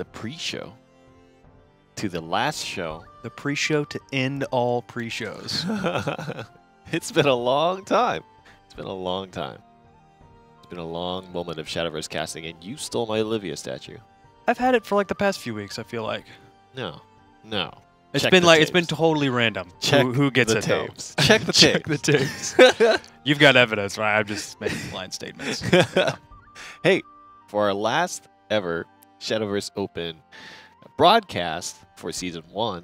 the pre-show to the last show. The pre-show to end all pre-shows. It's been a long time. It's been a long time. It's been a long moment of Shadowverse casting, and you stole my Olivia statue. I've had it for like the past few weeks, I feel like. No. No. It's Check been the like tapes. it's been totally random. Check who gets the it though. tapes. Check the Check tapes. the tapes. You've got evidence, right? I'm just making blind statements. Hey, for our last ever Shadowverse Open broadcast for Season 1,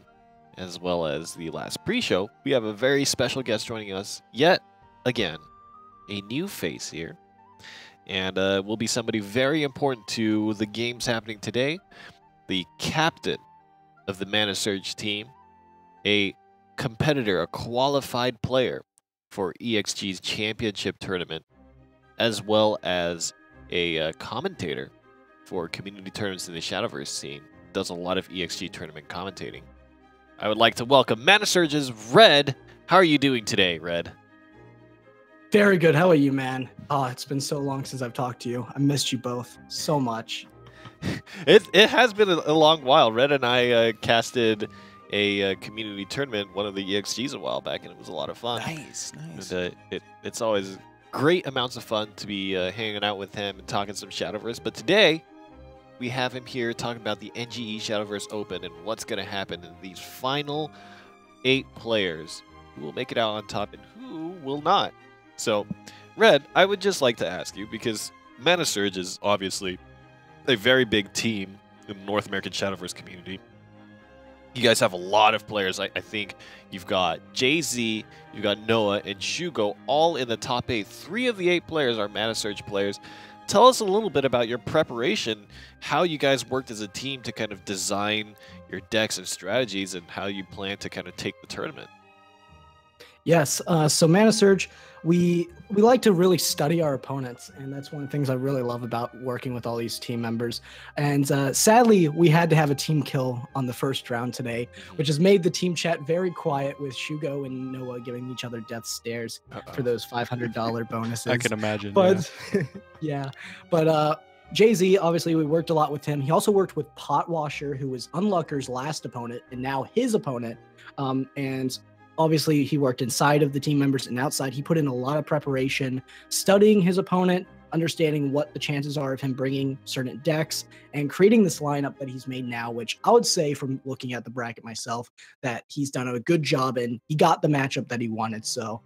as well as the last pre-show, we have a very special guest joining us yet again. A new face here. And will be somebody very important to the games happening today. The captain of the Mana Surge team. A competitor, a qualified player for EXG's championship tournament, as well as a commentator for community tournaments in the Shadowverse scene. Does a lot of EXG tournament commentating. I would like to welcome Mana Surge's Red. How are you doing today, Red? Very good. How are you, man? Oh, it's been so long since I've talked to you. I missed you both so much. It has been a long while. Red and I casted a community tournament, one of the EXGs a while back, and it was a lot of fun. Nice. And, it's always great amounts of fun to be hanging out with him and talking some Shadowverse. But today, we have him here talking about the NGE Shadowverse Open and what's going to happen in these final 8 players who will make it out on top and who will not. So, Red, I would just like to ask you, because Mana Surge is obviously a very big team in the North American Shadowverse community. You guys have a lot of players. I think you've got Jay-Z, you've got Noah, and Shugo all in the top 8. 3 of the 8 players are Mana Surge players. Tell us a little bit about your preparation, how you guys worked as a team to kind of design your decks and strategies, and how you plan to kind of take the tournament. Yes. So Mana Surge, we like to really study our opponents, and that's one of the things I really love about working with all these team members. And sadly, we had to have a team kill on the first round today, which has made the team chat very quiet, with Shugo and Noah giving each other death stares for those $500 bonuses. I can imagine. But yeah, but Jay-Z, obviously, we worked a lot with him. He also worked with Potwasher, who was Unlucker's last opponent and now his opponent. And obviously, he worked inside of the team members and outside. He put in a lot of preparation, studying his opponent, understanding what the chances are of him bringing certain decks, and creating this lineup that he's made now, which I would say, from looking at the bracket myself, that he's done a good job and he got the matchup that he wanted. So,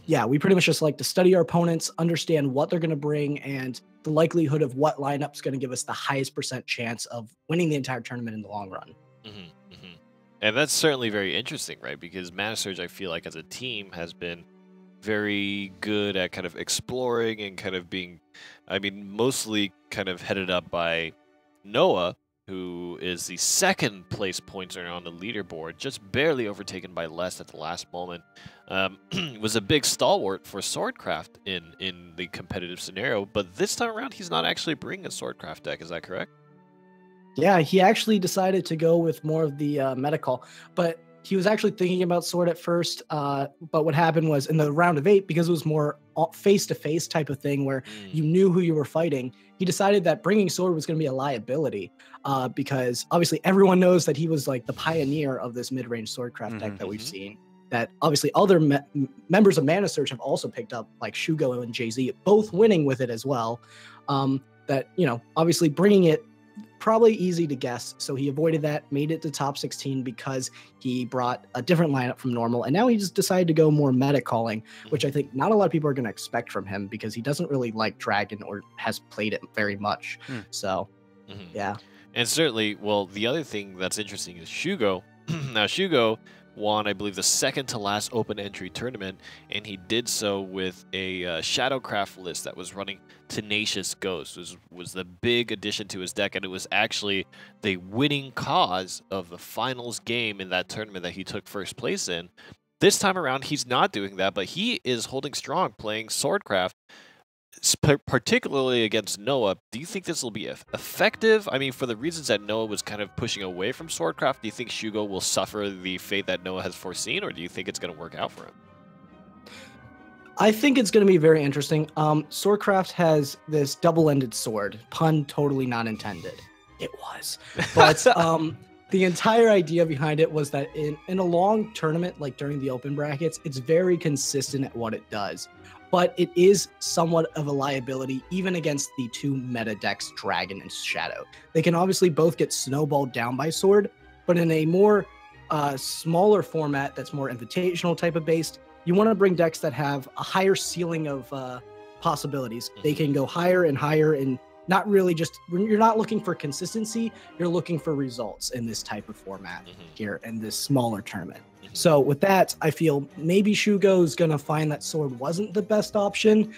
yeah, we pretty much just like to study our opponents, understand what they're going to bring, and the likelihood of what lineup's going to give us the highest % chance of winning the entire tournament in the long run. And that's certainly very interesting, right? Because Mana Surge, I feel like, as a team, has been very good at kind of exploring and kind of being, I mean, mostly kind of headed up by Noah, who is the second place pointer on the leaderboard, just barely overtaken by Les at the last moment. Was a big stalwart for Swordcraft in the competitive scenario, but this time around, he's not actually bringing a Swordcraft deck. Is that correct? Yeah, he actually decided to go with more of the medical, but he was actually thinking about Sword at first. But what happened was, in the round of 8, because it was more face-to-face type of thing where you knew who you were fighting, he decided that bringing Sword was going to be a liability, because obviously everyone knows that he was like the pioneer of this mid-range Swordcraft deck that we've seen. That obviously other members of Mana Surge have also picked up, like Shugo and Jay-Z, both winning with it as well. That, you know, obviously bringing it, probably easy to guess, so he avoided that, made it to top 16 because he brought a different lineup from normal, and now he just decided to go more meta calling, which I think not a lot of people are going to expect from him, because he doesn't really like Dragon or has played it very much. So, yeah. And certainly, well, the other thing that's interesting is Shugo. Now, Shugo won, I believe, the second to last open entry tournament, and he did so with a Shadowcraft list that was running Tenacious Ghost. Was the big addition to his deck, and it was actually the winning cause of the finals game in that tournament that he took first place in. This time around, he's not doing that, but he is holding strong, playing Swordcraft, particularly against Noah. Do you think this will be effective? I mean, for the reasons that Noah was kind of pushing away from Swordcraft, do you think Shugo will suffer the fate that Noah has foreseen, or do you think it's going to work out for him? I think it's going to be very interesting. Swordcraft has this double-ended sword, pun totally not intended. It was. But the entire idea behind it was that in a long tournament, like during the open brackets, it's very consistent at what it does. But it is somewhat of a liability even against the two meta decks, Dragon and Shadow. They can obviously both get snowballed down by Sword, but in a more smaller format that's more invitational type of based, you want to bring decks that have a higher ceiling of possibilities. They can go higher and higher, and not really just, you're not looking for consistency, you're looking for results in this type of format here in this smaller tournament. So with that, I feel maybe Shugo is going to find that Sword wasn't the best option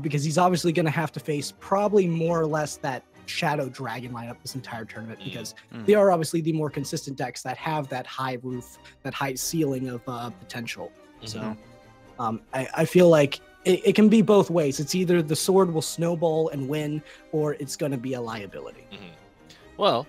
because he's obviously going to have to face probably more or less that Shadow Dragon lineup this entire tournament, because they are obviously the more consistent decks that have that high roof, that high ceiling of potential. So I feel like it can be both ways. It's either the Sword will snowball and win, or it's going to be a liability. Well,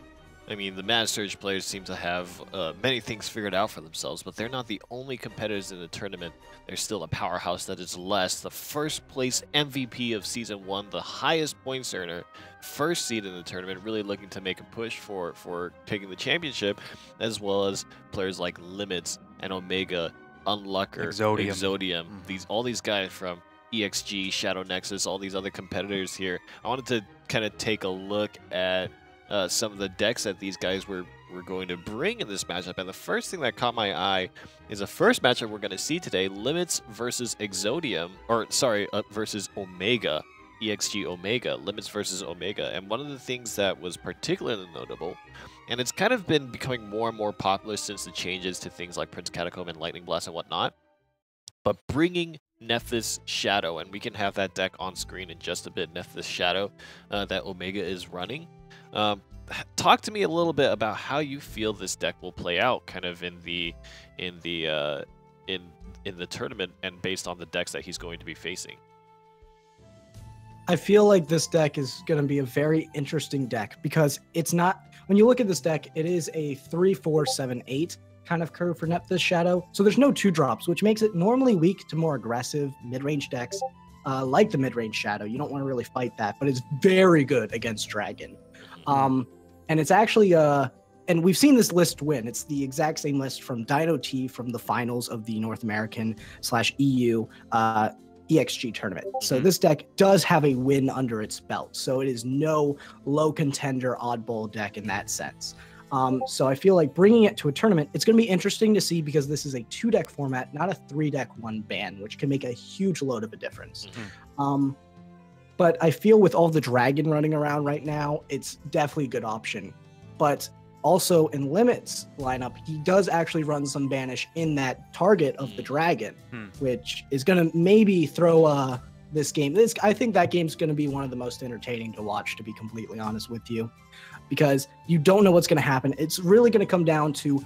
I mean, the Mad Surge players seem to have many things figured out for themselves, but they're not the only competitors in the tournament. They're still a powerhouse that is less. The first place MVP of Season 1, the highest points earner, first seed in the tournament, really looking to make a push for taking the championship, as well as players like Limits and Omega, Unlucker, Exodium. All these guys from EXG, Shadow Nexus, all these other competitors here. I wanted to kind of take a look at some of the decks that these guys were going to bring in this matchup. And the first thing that caught my eye is the first matchup we're going to see today, Limits versus Exodium, or sorry, versus Omega, EXG Omega, Limits versus Omega. And one of the things that was particularly notable, and it's kind of been becoming more and more popular since the changes to things like Prince Catacomb and Lightning Blast and whatnot, but bringing Nephthys Shadow, and we can have that deck on screen in just a bit, Nephthys Shadow, that Omega is running. Talk to me a little bit about how you feel this deck will play out, kind of in the tournament, and based on the decks that he's going to be facing. I feel like this deck is going to be a very interesting deck because it's not, when you look at this deck, it is a 3-4-7-8 kind of curve for Nephthys Shadow. So there's no 2-drops, which makes it normally weak to more aggressive mid-range decks like the mid-range Shadow. You don't want to really fight that, but it's very good against Dragon. And it's actually and we've seen this list win. It's the exact same list from Dino T from the finals of the North American / EU EXG tournament. So this deck does have a win under its belt. So it is no low contender oddball deck in that sense. So I feel like bringing it to a tournament, it's going to be interesting to see because this is a 2-deck format, not a 3-deck 1-ban, which can make a huge load of a difference. But I feel with all the Dragon running around right now, it's definitely a good option. But also in Limits lineup, he does actually run some Banish in that target of the Dragon, which is going to maybe throw this game. I think that game's going to be one of the most entertaining to watch, to be completely honest with you, because you don't know what's going to happen. It's really going to come down to,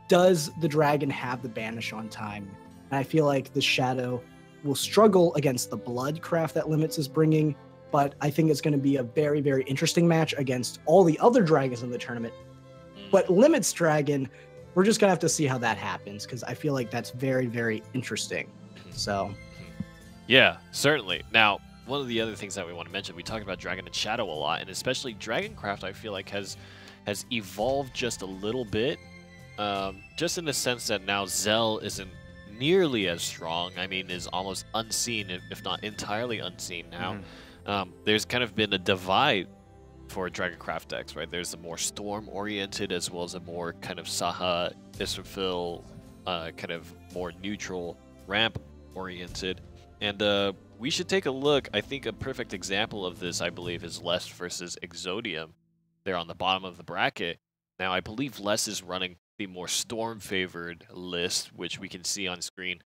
does the Dragon have the Banish on time? And I feel like the Shadow will struggle against the Bloodcraft that Limits is bringing, but I think it's going to be a very, very interesting match against all the other Dragons in the tournament. But Limits Dragon, we're just going to have to see how that happens, because I feel like that's very, very interesting. So, yeah, certainly. Now, one of the other things that we want to mention, we talked about Dragon and Shadow a lot, and especially Dragoncraft, I feel like has evolved just a little bit, just in the sense that now Zell isn't nearly as strong. I mean, is almost unseen, if not entirely unseen now. There's kind of been a divide for Dragoncraft decks, right? There's a more storm-oriented as well as a more kind of Saha, Israfil, kind of more neutral ramp-oriented. And we should take a look. I think a perfect example of this, I believe, is Les versus Exodium. They're on the bottom of the bracket. Now, I believe Les is running the more storm-favored list, which we can see on screen,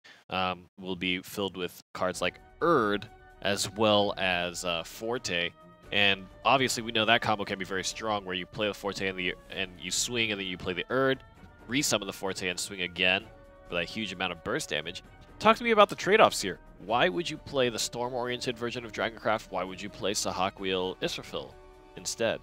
will be filled with cards like Erd as well as Forte. And obviously, we know that combo can be very strong, where you play the Forte and you swing, and then you play the Erd, resummon the Forte, and swing again for that huge amount of burst damage. Talk to me about the trade-offs here. Why would you play the storm-oriented version of Dragoncraft? Why would you play Sahagwheel Israfil instead?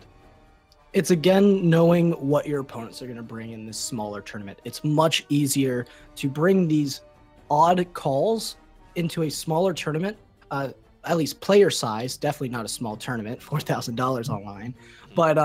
It's again knowing what your opponents are going to bring in this smaller tournament. It's much easier to bring these odd calls into a smaller tournament, at least player size, definitely not a small tournament, $4,000 online. But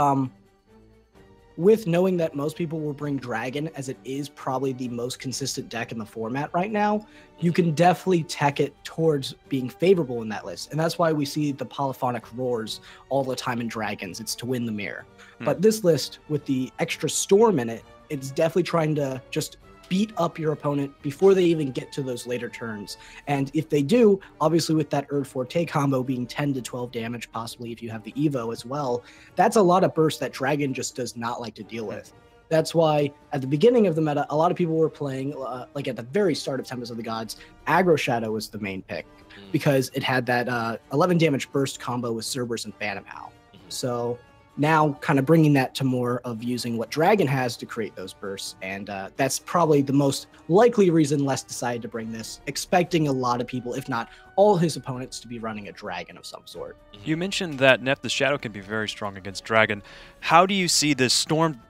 with knowing that most people will bring Dragon, as it is probably the most consistent deck in the format right now, you can definitely tech it towards being favorable in that list. And that's why we see the polyphonic roars all the time in Dragons. It's to win the mirror. But this list, with the extra Storm in it, it's definitely trying to just beat up your opponent before they even get to those later turns. And if they do, obviously with that Erd Forte combo being 10 to 12 damage, possibly if you have the Evo as well, that's a lot of burst that Dragon just does not like to deal with. That's why at the beginning of the meta, a lot of people were playing, like at the very start of Tempest of the Gods, Aggro Shadow was the main pick because it had that 11 damage burst combo with Cerberus and Phantom Howl. So now kind of bringing that to more of using what Dragon has to create those bursts. And that's probably the most likely reason Les decided to bring this, expecting a lot of people, if not all his opponents, to be running a Dragon of some sort. You mentioned that Nephthys Shadow can be very strong against Dragon. How do you see this Storm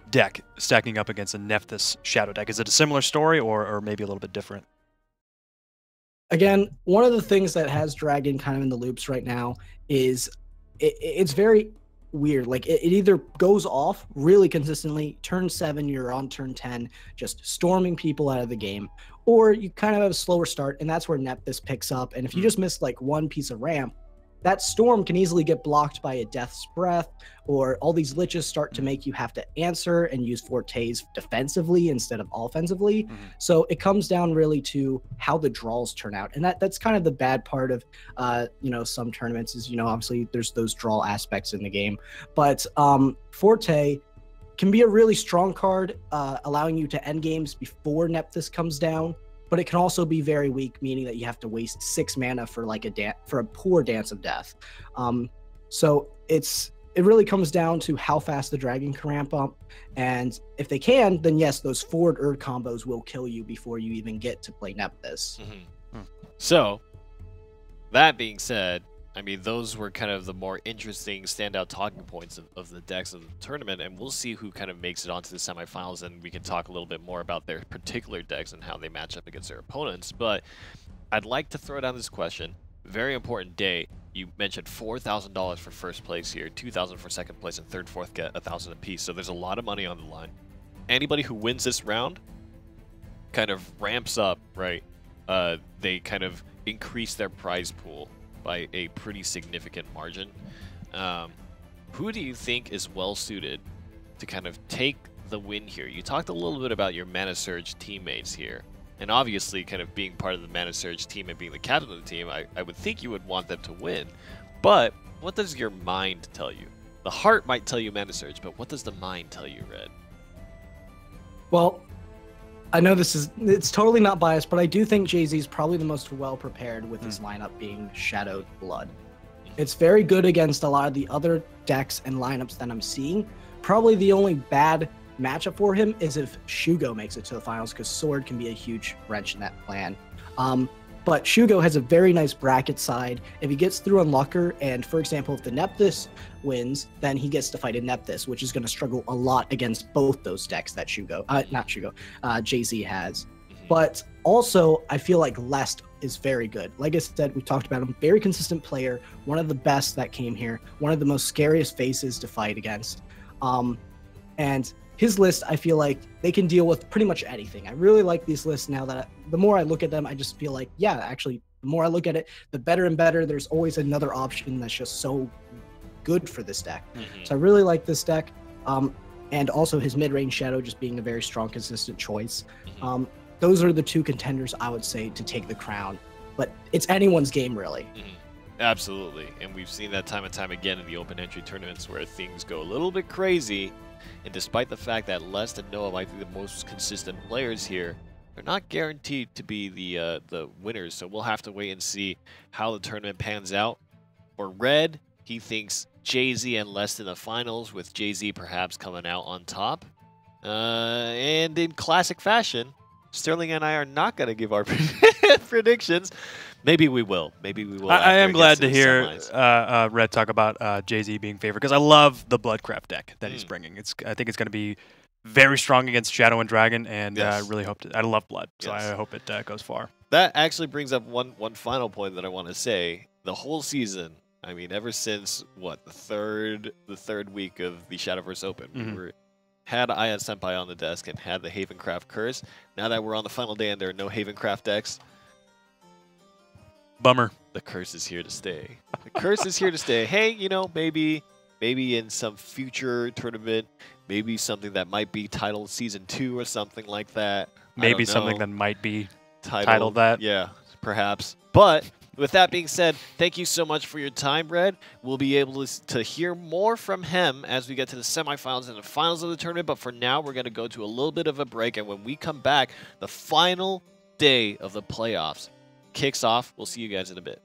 deck stacking up against a Nephthys Shadow deck? Is it a similar story or maybe a little bit different? Again, one of the things that has Dragon kind of in the loops right now is it's very weird. Like it either goes off really consistently, turn 7, you're on turn 10, just storming people out of the game, or you kind of have a slower start, and that's where Nephthys picks up. And if you just miss like one piece of ramp, that storm can easily get blocked by a Death's Breath, or all these liches start to make you have to answer and use Fortes defensively instead of offensively. So it comes down really to how the draws turn out. And that's kind of the bad part of, some tournaments is, obviously there's those draw aspects in the game. But Forte can be a really strong card, allowing you to end games before Nephthys comes down. But it can also be very weak, meaning that you have to waste 6 mana for like a poor Dance of Death. So it really comes down to how fast the Dragon can ramp up, and if they can, then yes, those forward Erd combos will kill you before you even get to play Nephthys. So, that being said, I mean, those were kind of the more interesting standout talking points of the decks of the tournament, and we'll see who kind of makes it onto the semifinals, and we can talk a little bit more about their particular decks and how they match up against their opponents. But I'd like to throw down this question. Very important day. You mentioned $4,000 for first place here, $2,000 for second place, and third, fourth get $1,000 apiece. So there's a lot of money on the line. Anybody who wins this round kind of ramps up, right? They kind of increase their prize pool by a pretty significant margin. Who do you think is well suited to kind of take the win here? You talked a little bit about your Mana Surge teammates here, and obviously kind of being part of the Mana Surge team and being the captain of the team, I would think you would want them to win. But what does your mind tell you? The heart might tell you Mana Surge, but what does the mind tell you, Red? Well, I know it's totally not biased, but I do think Jay-Z is probably the most well-prepared with his lineup being Shadowed Blood. It's very good against a lot of the other decks and lineups that I'm seeing. Probably the only bad matchup for him is if Shugo makes it to the finals, because Sword can be a huge wrench in that plan. But Shugo has a very nice bracket side. If he gets through on Lucker, and for example, if the Nephthys wins, then he gets to fight a Nephthys, which is going to struggle a lot against both those decks that Jay-Z has. But also, I feel like Lest is very good. Like I said, we talked about him, very consistent player, one of the best that came here, one of the most scariest faces to fight against. And his list, I feel like they can deal with pretty much anything. I really like these lists now that the more I look at them, I just feel like, yeah, actually, the more I look at it, the better and better. There's always another option that's just so good for this deck. So I really like this deck. And also his mid-range Shadow just being a very strong, consistent choice. Those are the two contenders I would say to take the crown. But it's anyone's game, really. Absolutely. And we've seen that time and time again in the open entry tournaments where things go a little bit crazy. And despite the fact that Lest and Noah might be the most consistent players here, they're not guaranteed to be the winners. So we'll have to wait and see how the tournament pans out. For Red, he thinks Jay-Z and Lest in the finals, with Jay-Z perhaps coming out on top. And in classic fashion, Sterling and I are not going to give our predictions. Maybe we will. Maybe we will. I am glad to hear Red talk about Jay-Z being favored, because I love the Bloodcraft deck that he's bringing. I think it's going to be very strong against Shadow and Dragon, and I really hope I love Blood, so I hope it goes far. That actually brings up one final point that I want to say. The whole season, I mean, ever since what the third week of the Shadowverse Open, we were had Aya Senpai on the desk and had the Havencraft curse. Now that we're on the final day and there are no Havencraft decks, bummer. The curse is here to stay. The curse is here to stay. Hey, you know, maybe in some future tournament, maybe something that might be titled Season 2 or something like that. Maybe something that might be titled that. Yeah, perhaps. But with that being said, thank you so much for your time, Red. We'll be able to hear more from him as we get to the semifinals and the finals of the tournament. But for now, we're going to go to a little bit of a break. And when we come back, the final day of the playoffs kicks off. We'll see you guys in a bit.